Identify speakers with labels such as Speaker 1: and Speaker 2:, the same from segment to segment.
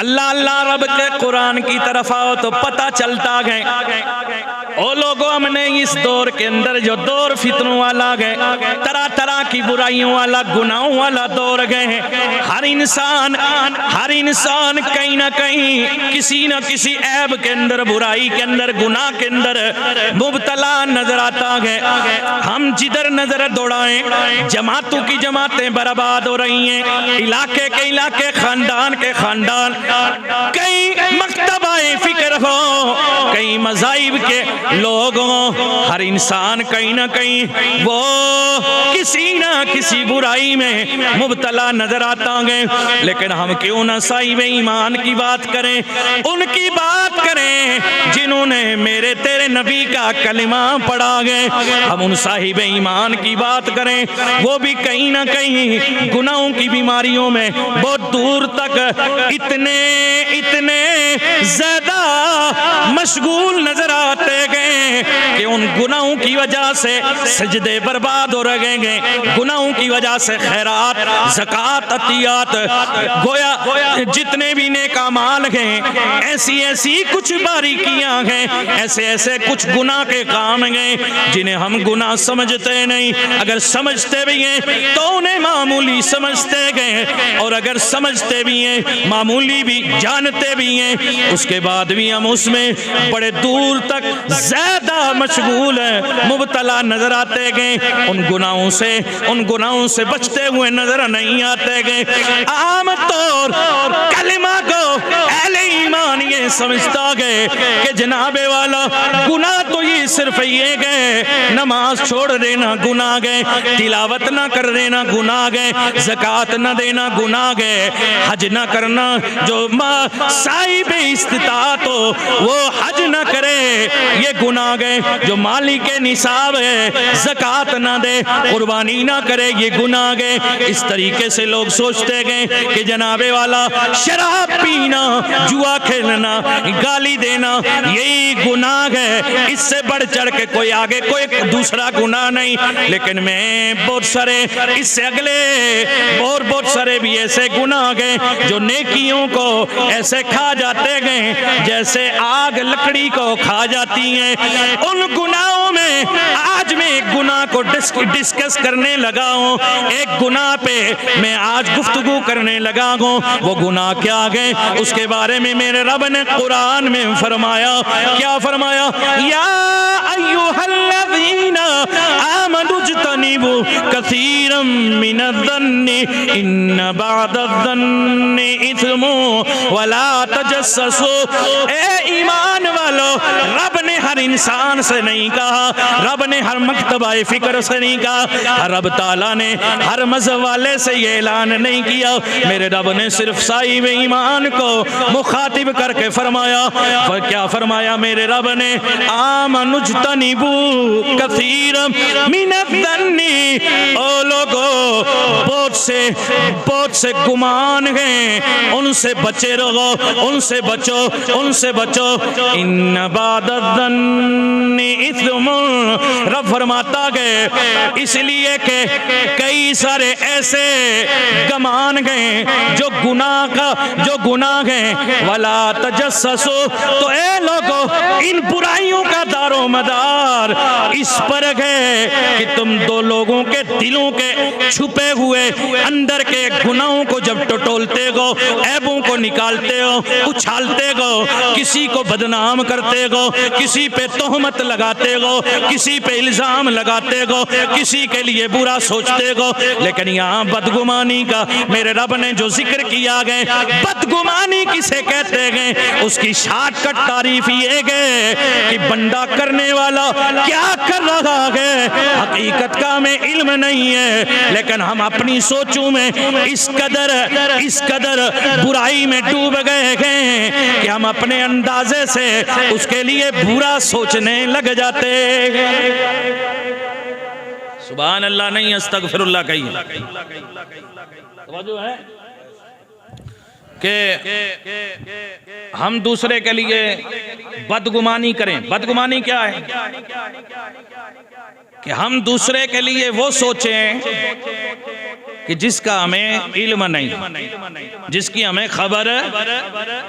Speaker 1: अल्लाह अल्लाह रब के कुरान की तरफ आओ तो पता चलता गए ओ लोगों, हमने इस दौर के अंदर जो दौर फितनों वाला गए, तरह तरह की बुराइयों वाला, गुनाहों वाला दौर गए। हर इंसान कहीं ना कहीं किसी न किसी ऐब के अंदर, बुराई के अंदर, गुनाह के अंदर मुबतला नजर आता है। हम जिधर नजर दौड़ाएं, जमातों की जमातें बर्बाद हो रही हैं, इलाके के इलाके, खानदान के खानदान, कई मकतबाए फिक्र हो, कई मज़ाहिब के लोग हों, हर इंसान कहीं ना कहीं वो किसी ना किसी बुराई में मुबतला नजर आता है। लेकिन हम क्यों ना साहिब ईमान की बात करें, उनकी बात करें जिन्होंने मेरे तेरे नबी का कलिमा पढ़ा गए। हम उन साहिब ईमान की बात करें, वो भी कहीं ना कहीं गुनाहों की बीमारियों में बहुत दूर तक इतने ज्यादा मशगूल नजर आते गए कि उन गुनाहों की वजह से सजदे बर्बाद हो रहे हैं, गुनाहों की वजह से खैरात, ज़कात, अतियात, गोया जितने भी नेक अमाल हैं, ऐसी कुछ बारीकियां हैं, ऐसे कुछ गुनाह के काम हैं जिन्हें हम गुनाह समझते नहीं। अगर समझते भी हैं तो उन्हें मामूली समझते गए, और अगर समझते भी हैं, मामूली भी जानते भी हैं, उसके बाद भी हम उसमें बड़े दूर तक ज्यादा मशगूल है, मुबतला नजर आते गए। उन गुनाहों से बचते हुए नजर नहीं आते गए। आम तौर कलिमा को अहले ईमान ये समझता गए कि जनाबे वाला गुनाह तो ये सिर्फ ये गए, नमाज छोड़ देना गुनाह गए, तिलावत ना कर देना गुनाह गए, ज़कात ना देना गुनाह गए, हज ना करना, जो साहिब इस्तिताअत हो वो हज ना करे ये गुनाह गए, जो मालिक निसाब है ज़कात ना दे, कुर्बानी ना करे ये गुनाह गए। इस तरीके से लोग सोचते गए कि जनाबे वाला शराब पीना, जुआ खेलना, गाली देना यही गुनाह है, इससे बढ़ चढ़ के कोई आगे कोई दूसरा गुनाह नहीं। लेकिन मैं बहुत सारे इससे अगले और बहुत सारे भी ऐसे गुनाह गए जो नेकियों को ऐसे खा जाते गए जैसे आग लकड़ी को खा जाती है। उन गुनाहों में आज मैं एक गुनाह को डिस्कस करने लगा हूँ, एक गुनाह पे मैं आज गुफ्तगू करने लगा हूँ। वो गुनाह क्या गए उसके बारे में मेरे रब ने कुरान में फरमाया। क्या फरमाया? या अय्युहल्लज़ीना आमनुज्तनिबू कसीरम मिनज़्ज़न्नि इन्न बअदज़्ज़न्नि इस्मु वला तजस्ससू। ए ईमान वालों, रब ने हर इंसान से नहीं कहा, रब ने हर मकतबाए फिक्र से नहीं कहा, रब ताला ने हर मज़हब वाले से ये ऐलान नहीं किया। मेरे रब ने सिर्फ साहिब ईमान को मुखातिब करके फरमाया। क्या फरमाया मेरे रब ने? आमनुज्तनिबू कसीरम मिनज़्ज़न्नि। ओ लोगो, बहुत से गुमान हैं, उनसे बचे रहो, उनसे बचो। इन्न बादज़्ज़न्नि इस्मुन। रब फरमाता गए इसलिए कि कई सारे ऐसे गमान गए जो गुनाह गए। वला तजस्ससू। तो ए लोगो, इन बुराइयों का दारो मदार इस पर है कि तुम दो लोगों के दिलों के छुपे हुए अंदर के गुनाहों को जब टटोलते हो, ऐबों को निकालते हो, उछालते हो, किसी को बदनाम करते हो, किसी पे तोहमत लगाते हो, किसी पे इल्जाम लगाते हो, किसी के लिए बुरा सोचते हो। लेकिन यहाँ बदगुमानी का मेरे रब ने जो जिक्र किया गए, बदगुमानी किसे कहते गए, उसकी शॉर्टकट तारीफ ये गए कि बंदा करने वाला क्या कर रहा है हकीकत का हमें इल्म नहीं है, लेकिन हम अपनी सोचों में इस कदर बुराई में डूब गए हैं कि हम अपने अंदाजे से उसके लिए बुरा सोचने लग जाते हैं। सुभान अल्लाह नहीं, अस्तगफिरुल्लाह कहिए। है कि हम दूसरे के लिए बदगुमानी करें। बदगुमानी क्या है? कि हम दूसरे के लिए वो सोचें कि जिसका हमें इल्म नहीं, जिसकी हमें खबर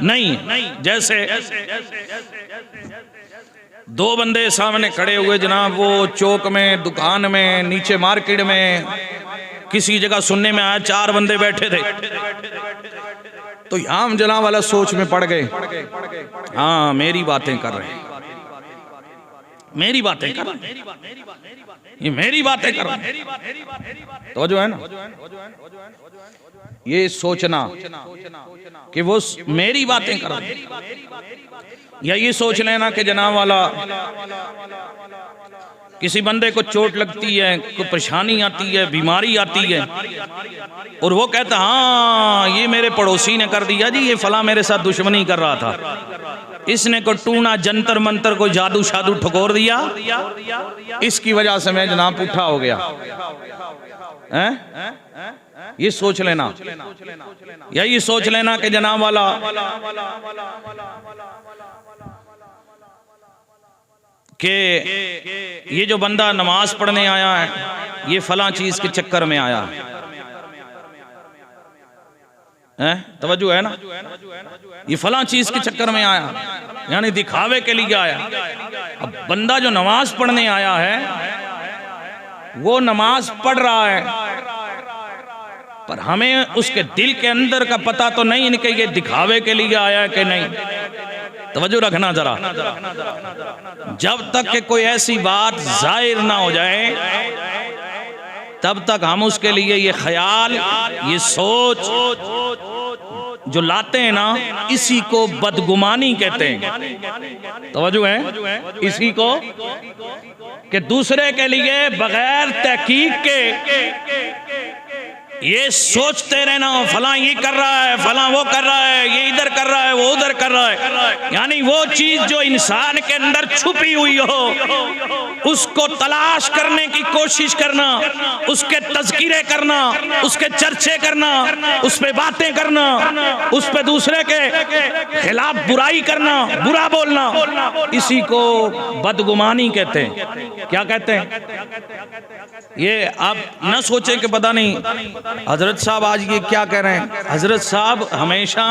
Speaker 1: नहीं। जैसे दो बंदे सामने खड़े हुए जनाब, वो चौक में, दुकान में, नीचे मार्केट में, किसी जगह सुनने में आया 4 बंदे बैठे थे। तो यहां हम जनाब वाला सोच में पड़ गए, हाँ मेरी बातें कर रहे हैं, मेरी बातें कर रहे हैं, ये मेरी बातें कर रहे हैं। तो जो है ना, ये सोचना कि वो मेरी बातें कर रहे हैं, या ये सोच लेना कि जनाब वाला किसी बंदे को चोट लगती है, कोई परेशानी आती है, बीमारी आती है, और वो कहता हाँ ये मेरे पड़ोसी ने कर दिया जी, ये फला मेरे साथ दुश्मनी कर रहा था, इसने को टूना जंतर मंतर को जादू शादू ठकोर दिया, इसकी वजह से मैं जनाब पुट्ठा हो गया हैं? ये सोच लेना, या ये सोच लेना कि जनाब वाला कि ये जो बंदा नमाज पढ़ने आया है, ये फला चीज के चक्कर में आया है, तवज्जो है ना, ये फला चीज के चक्कर में आया, यानी दिखावे के लिए आया। अब बंदा जो नमाज पढ़ने आया है, वो नमाज पढ़ रहा है, पर हमें उसके दिल के अंदर का पता तो नहीं इनके ये दिखावे के लिए आया है कि नहीं। तवज्जो रखना जरा, जब तक कि कोई ऐसी बात जाहिर ना हो जाए, तब तक हम उसके लिए ये ख्याल, ये सोच जो लाते हैं ना, इसी को बदगुमानी कहते हैं। तवज्जो है, इसी को कि दूसरे के लिए बगैर तहकीक के ये सोचते रहना, फला ये कर रहा है, फला वो कर रहा है, ये इधर कर रहा है, वो उधर कर रहा है, यानी वो चीज जो इंसान के अंदर छुपी हुई हो, उसको तलाश करने की कोशिश करना, उसके तज़किरे करना, उसके चर्चे करना, उस पे बातें करना, उस पे दूसरे के खिलाफ बुराई करना, बुरा बोलना, इसी को बदगुमानी कहते हैं। क्या कहते हैं? ये आप न सोचें कि पता नहीं हजरत साहब आज ये क्या कह रहे हैं। हजरत साहब हमेशा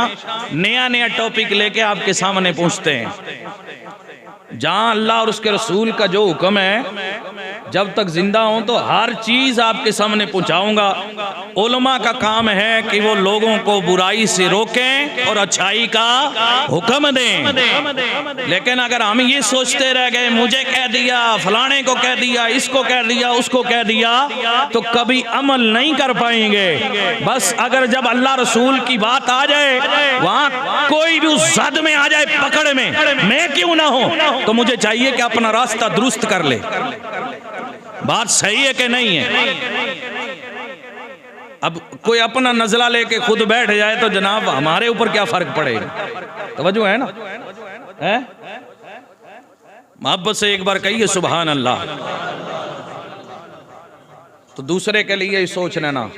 Speaker 1: नया नया टॉपिक लेके आपके सामने पहुंचते हैं। जहां अल्लाह और उसके रसूल का जो हुक्म है, जब तक जिंदा हूं तो हर चीज आपके सामने पहुंचाऊंगा। उलमा का काम है कि वो लोगों को बुराई से रोकें और अच्छाई का हुक्म दें। लेकिन अगर हम ये सोचते रह गए, मुझे कह दिया, फलाने को कह दिया, इसको कह दिया, उसको कह दिया, तो कभी अमल नहीं कर पाएंगे। बस अगर जब अल्लाह रसूल की बात आ जाए, वहां कोई भी उस जद में आ जाए, पकड़ में, मैं क्यों ना हो, तो मुझे चाहिए कि अपना रास्ता दुरुस्त कर ले। बात सही है कि नहीं है? अब कोई अपना नजला लेके खुद बैठ जाए तो जनाब हमारे ऊपर क्या फर्क पड़ेगा? तवज्जो है ना? है? मोहब्बत से एक बार कहिए सुभान अल्लाह। तो दूसरे के लिए सोच लेना